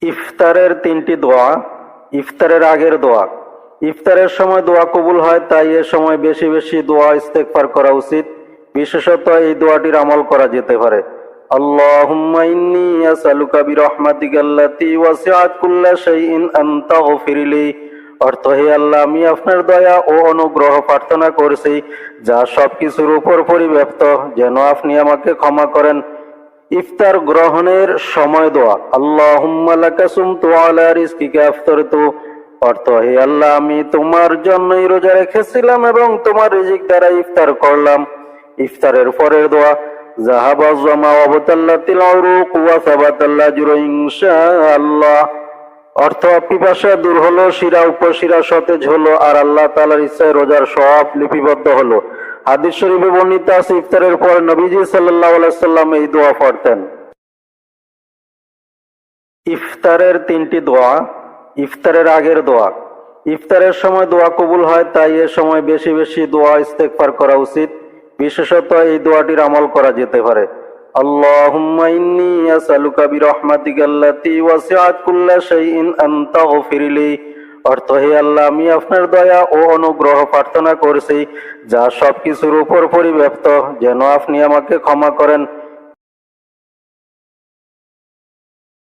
ইফতারের তিনটি দোয়া। ইফতারের আগের দোয়া। ইফতারের সময় দোয়া কবুল হয়, তাই এ সময় বেশি বেশি দোয়া ইস্তেগফার করা উচিত। বিশেষত এই দোয়াটির আমল করা যেতে পারে। আল্লাহুম্মা ইন্নী আসআলুকা বিরহমাতিকা আল্লাতী ওয়াসিআত কুল্লা শাইইন আন তাগফিরলি। অর্থ, হে আল্লাহ, আমি আপনার দয়া ও অনুগ্রহ প্রার্থনা করছি যা সবকিছুর উপর পরিব্যাপ্ত, যেন আপনি আমাকে ক্ষমা করেন। ইফতার গ্রহণের সময় দোয়া। আল্লাহুম্মা লাকা সুমতু আলা রিজকিকা আফতারতু। অর্থ, হে আল্লাহ, আমি তোমার জন্যই রোজা রেখেছিলাম এবং তোমার রিজিক দ্বারা ইফতার করলাম। ইফতারের পরের দোয়া। যাহাবা যামা ওয়া বাতাল্লাতিল উরুক ওয়া সাবাতাল আজরু ইনশাআল্লাহ। অর্থ, পিপাসা দূর হলো, শিরা উপশিরা সতেজ হলো, আর আল্লাহ তাআলার ইচ্ছায় রোজার সওয়াব লিপিবদ্ধ হলো। হাদিস শরীফে বর্ণিত আছে, ইফতারের পর নবীজি সাল্লাল্লাহু আলাইহি সাল্লাম এই দোয়া পড়তেন। ইফতারের তিনটি দোয়া। ইফতারের আগের দোয়া। ইফতারের সময় দোয়া কবুল হয়, তাই এ সময় বেশি বেশি দোয়া ইস্তেগফার করা উচিত। বিশেষত এই দোয়াটির আমল করা যেতে পারে। আল্লাহুম্মা ইন্নী আসআলুকা বিরহমাতিকা আল্লাতী ওয়াসিআত কুল্লা শাইইন আন তাগফিরলি। অর্থ, হে আল্লাহ, আমি আপনার দয়া ও অনুগ্রহ প্রার্থনা করছি যা সবকিছুর উপর পরিব্যাপ্ত, যেন আপনি আমাকে ক্ষমা করেন।